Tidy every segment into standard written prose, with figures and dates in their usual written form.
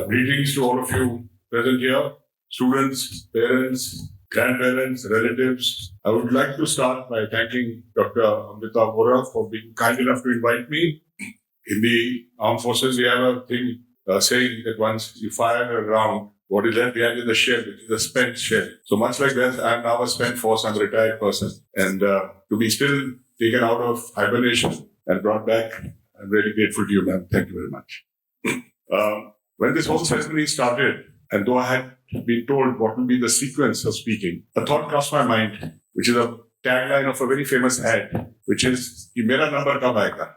Greetings to all of you present here, students, parents, grandparents, relatives. I would like to start by thanking Dr. Amrita Vora for being kind enough to invite me. In the armed forces, we have a thing saying that once you fire a round, what is left behind is the shell, which is a spent shell. So much like that, I'm now a spent force, I'm a retired person. And to be still taken out of hibernation and brought back, I'm really grateful to you, ma'am. Thank you very much. When this whole ceremony started, and though I had been told what will be the sequence of speaking, a thought crossed my mind, which is a tagline of a very famous ad, which is, "Ki mera number kab aayega?"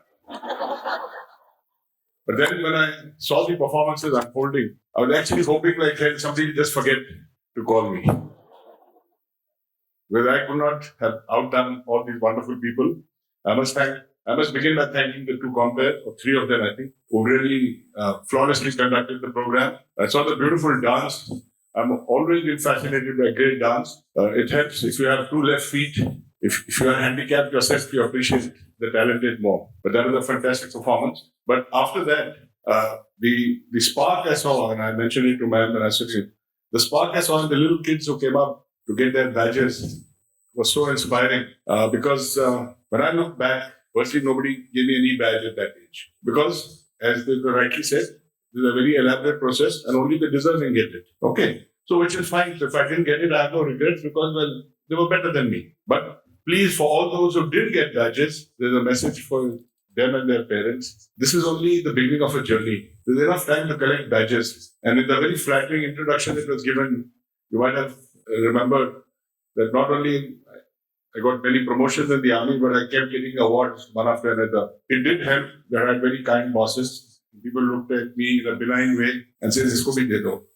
But then when I saw the performances unfolding, I was actually hoping like somebody will just forget to call me. Because I could not have outdone all these wonderful people. I must begin by thanking the two compares, or three of them, I think, who really flawlessly conducted the program. I saw the beautiful dance. I'm always been fascinated by great dance. It helps if you have two left feet. If you are handicapped yourself, you appreciate the talented more. But that was a fantastic performance. But after that, the spark I saw, and I mentioned it to ma'am when I said it, the spark I saw in the little kids who came up to get their badges was so inspiring because when I look back, firstly, nobody gave me any badge at that age. Because, as they rightly said, this is a very elaborate process and only the deserving get it. Okay. So, which is fine. So if I didn't get it, I have no regrets because, well, they were better than me. But please, for all those who did get badges, there's a message for them and their parents. This is only the beginning of a journey. There's enough time to collect badges. And in the very flattering introduction that was given, you might have remembered that not only I got many promotions in the army, but I kept getting awards one after another. It did help that I had very kind bosses. People looked at me in a benign way and said, "Isko bhi de do."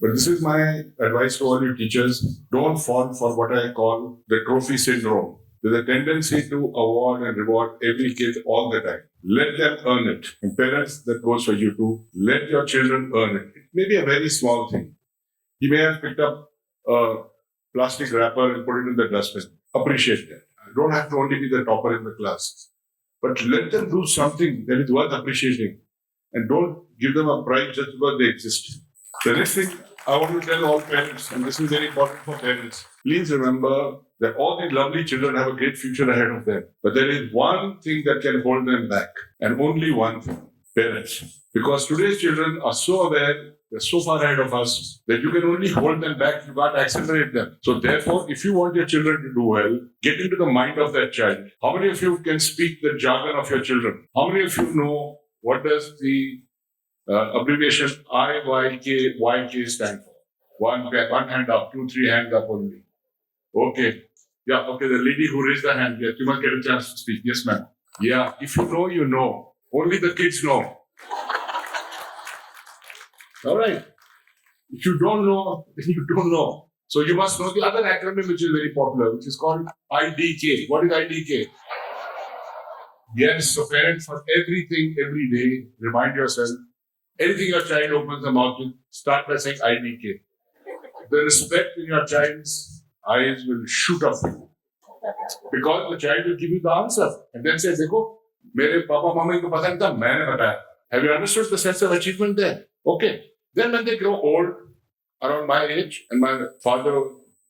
But this is my advice to all you teachers. Don't fall for what I call the trophy syndrome. There's a tendency to award and reward every kid all the time. Let them earn it. And parents, that goes for you too. Let your children earn it. It may be a very small thing. He may have picked up a plastic wrapper and put it in the dustbin. Appreciate that. I don't have to only be the topper in the class. But let them do something that is worth appreciating. And don't give them a prize just because they exist. The next thing I want to tell all parents, and this is very important for parents, please remember that all these lovely children have a great future ahead of them. But there is one thing that can hold them back, and only one thing: parents. Because today's children are so aware, they're so far ahead of us, that you can only hold them back, you can't accelerate them. So therefore, if you want your children to do well, get into the mind of that child. How many of you can speak the jargon of your children? How many of you know what does the abbreviation IYK stand for? One hand up, 2, 3 hands up only. Okay. Yeah, okay, the lady who raised her hand, yes, you must get a chance to speak. Yes, ma'am. Yeah, if you know, you know. Only the kids know. All right. If you don't know, then you don't know. So you must know the other acronym which is very popular, which is called IDK. What is IDK? Yes, so parents, for everything, every day, remind yourself, anything your child opens the mouth with, start by saying IDK. The respect in your child's eyes will shoot up because the child will give you the answer and then say, "Dekho, mere papa mama ko pata nahi tha, maine bataya." Have you understood the sense of achievement there? Okay. Then when they grow old, around my age, and my father,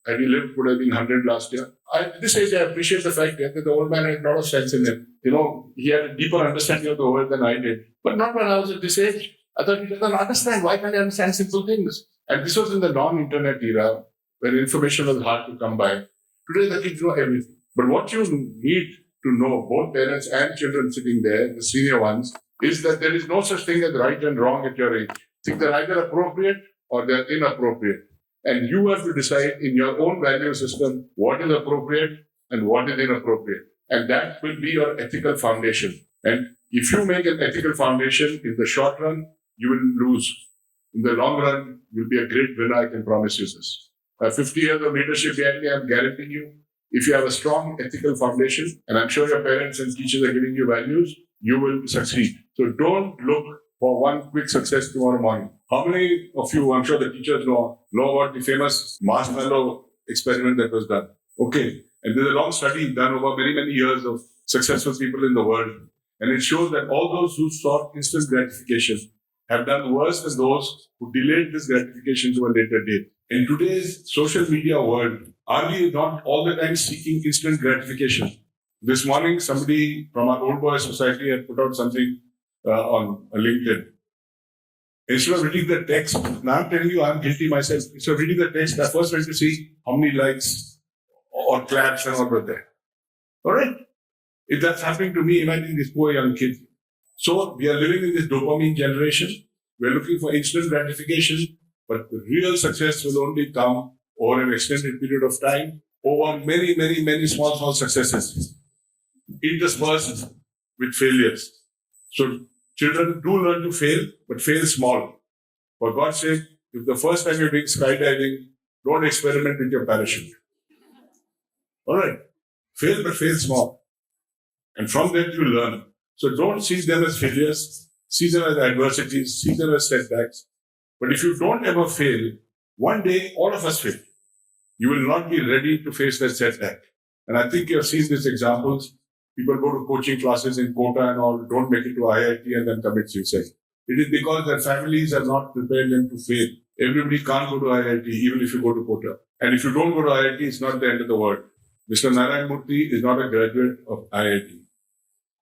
had he lived, would have been 100 last year. At this age, I appreciate the fact that the old man had a lot of sense in him. You know, he had a deeper understanding of the world than I did. But not when I was at this age. I thought he doesn't understand. Why can't he understand simple things? And this was in the non-internet era, where information was hard to come by. Today, the kids know everything. But what you need to know, both parents and children sitting there, the senior ones, is that there is no such thing as right and wrong at your age. Things are either appropriate or they're inappropriate. And you have to decide in your own value system what is appropriate and what is inappropriate. And that will be your ethical foundation. And if you make an ethical foundation in the short run, you will lose. In the long run, you'll be a great winner, I can promise you this. 50 years of leadership behind me, I'm guaranteeing you, if you have a strong ethical foundation, and I'm sure your parents and teachers are giving you values, you will succeed. So don't look for one quick success tomorrow morning. How many of you, I'm sure the teachers know about the famous marshmallow experiment that was done? Okay. And there's a long study done over many, many years of successful people in the world. And it shows that all those who sought instant gratification have done worse than those who delayed this gratification to a later date. In today's social media world, are we not all the time seeking instant gratification? This morning, somebody from our Old Boys Society had put out something on LinkedIn. Instead of reading the text, now I'm telling you, I'm guilty myself. Instead of reading the text, I first went to see how many likes or claps and all were there. All right? If that's happening to me, imagine this poor young kid. So we are living in this dopamine generation. We're looking for instant gratification, but the real success will only come over an extended period of time, over many small successes, interspersed with failures. So children do learn to fail, but fail small. For God's sake, if the first time you're doing skydiving, don't experiment with your parachute. All right. Fail, but fail small. And from that you learn. So don't see them as failures, see them as adversities, see them as setbacks. But if you don't ever fail, one day all of us fail. You will not be ready to face that setback. And I think you have seen these examples. People go to coaching classes in Kota and all, don't make it to IIT and then commit suicide. It is because their families have not prepared them to fail. Everybody can't go to IIT, even if you go to Kota. And if you don't go to IIT, it's not the end of the world. Mr. Narayan Murthy is not a graduate of IIT.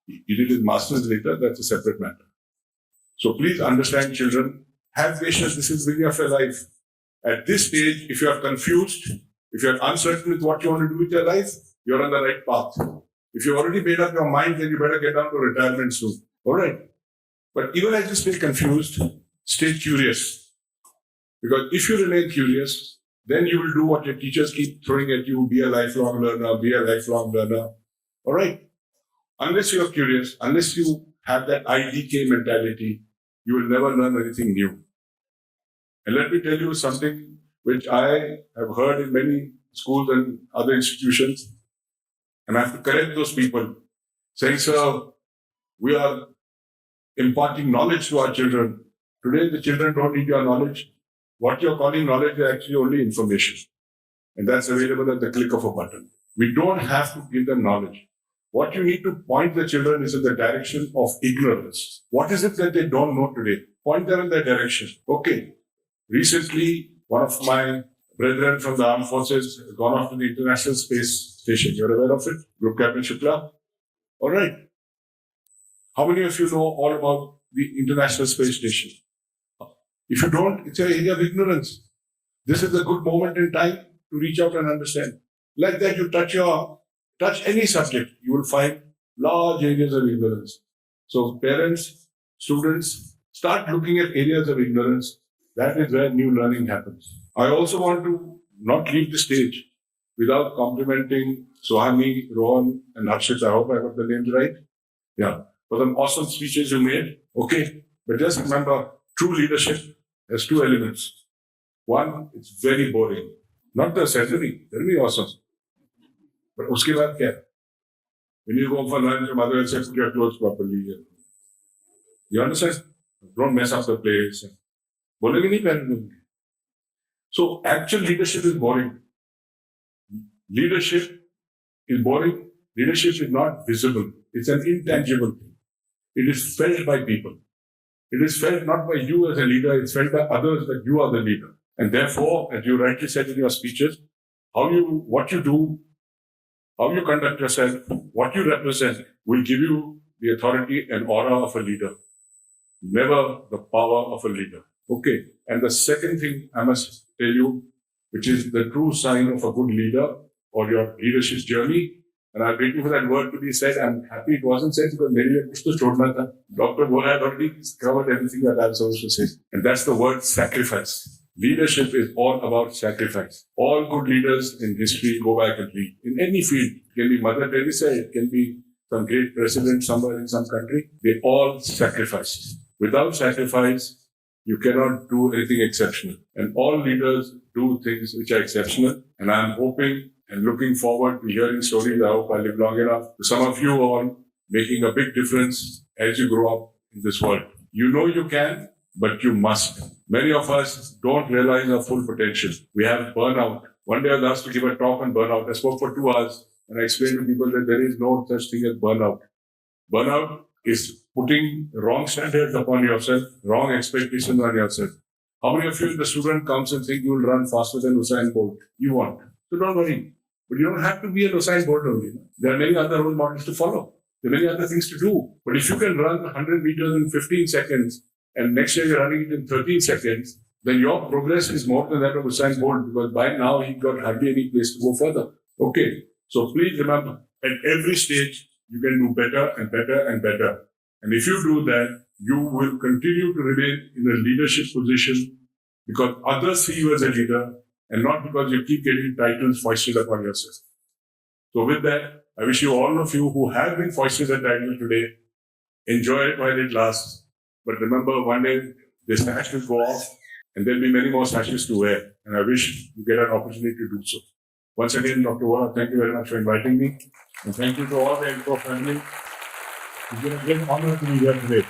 He did his master's later, that's a separate matter. So please understand, children, have patience, this is the beginning of your life. At this stage, if you are confused, if you are uncertain with what you want to do with your life, you're on the right path. If you've already made up your mind, then you better get down to retirement soon. All right? But even as you stay confused, stay curious. Because if you remain curious, then you will do what your teachers keep throwing at you, be a lifelong learner, be a lifelong learner. All right? Unless you are curious, unless you have that IDK mentality, you will never learn anything new. And let me tell you something which I have heard in many schools and other institutions, and I have to correct those people, saying, sir, we are imparting knowledge to our children. Today, the children don't need your knowledge. What you're calling knowledge is actually only information. And that's available at the click of a button. We don't have to give them knowledge. What you need to point the children is in the direction of ignorance. What is it that they don't know today? Point them in that direction. Okay. Recently, one of my brethren from the armed forces has gone off to the International Space Station. You're aware of it? Group Captain Shukla? All right. How many of you know all about the International Space Station? If you don't, it's an area of ignorance. This is a good moment in time to reach out and understand. Like that, you touch any subject, you will find large areas of ignorance. So parents, students, start looking at areas of ignorance. That is where new learning happens. I also want to not leave the stage without complimenting Sohani, Rohan, and Harshit. I hope I got the names right. Yeah, for some awesome speeches you made. Okay, but just remember, true leadership has two elements. One, it's very boring. Not the ceremony, very awesome. But uske baad kya? When you go for lunch, your mother will say, put your clothes properly. You understand? Don't mess up the place. Bolenge nahi pehne. So actual leadership is boring. Leadership is boring. Leadership is not visible. It's an intangible thing. It is felt by people. It is felt not by you as a leader, it's felt by others that you are the leader. And therefore, as you rightly said in your speeches, what you do, how you conduct yourself, what you represent will give you the authority and aura of a leader. Never the power of a leader. Okay. And the second thing I must tell you, which is the true sign of a good leader or your leadership journey, and I'm waiting for that word to be said. I'm happy it wasn't said because maybe I pushed to chhodna tha. Dr. Bola had already covered everything that I was supposed to say. And that's the word sacrifice. Leadership is all about sacrifice. All good leaders in history go back and read. In any field, it can be Mother Teresa, it can be some great president somewhere in some country. They all sacrifice. Without sacrifice, you cannot do anything exceptional. And all leaders do things which are exceptional. And I'm hoping and looking forward to hearing stories. I hope I live long enough. To some of you all making a big difference as you grow up in this world. You know you can, but you must. Many of us don't realize our full potential. We have burnout. One day I was asked to give a talk on burnout. I spoke for 2 hours and I explained to people that there is no such thing as burnout. Burnout is putting wrong standards upon yourself, wrong expectations on yourself. How many of you, the student comes and think you will run faster than Usain Bolt? You won't. So don't worry. But you don't have to be an Usain Bolt only. There are many other role models to follow. There are many other things to do. But if you can run 100 meters in 15 seconds and next year you're running it in 13 seconds, then your progress is more than that of Usain Bolt, because by now he got hardly any place to go further. Okay. So please remember, at every stage, you can do better and better and better. And if you do that, you will continue to remain in a leadership position because others see you as a leader and not because you keep getting titles foisted upon yourself. So with that, I wish you, all of you who have been foisted a title today, enjoy it while it lasts. But remember, one day this sash will go off and there'll be many more sashes to wear. And I wish you get an opportunity to do so. Once again, Dr. Vora, thank you very much for inviting me. And thank you to all the Info family. It's been a great honor to be here today.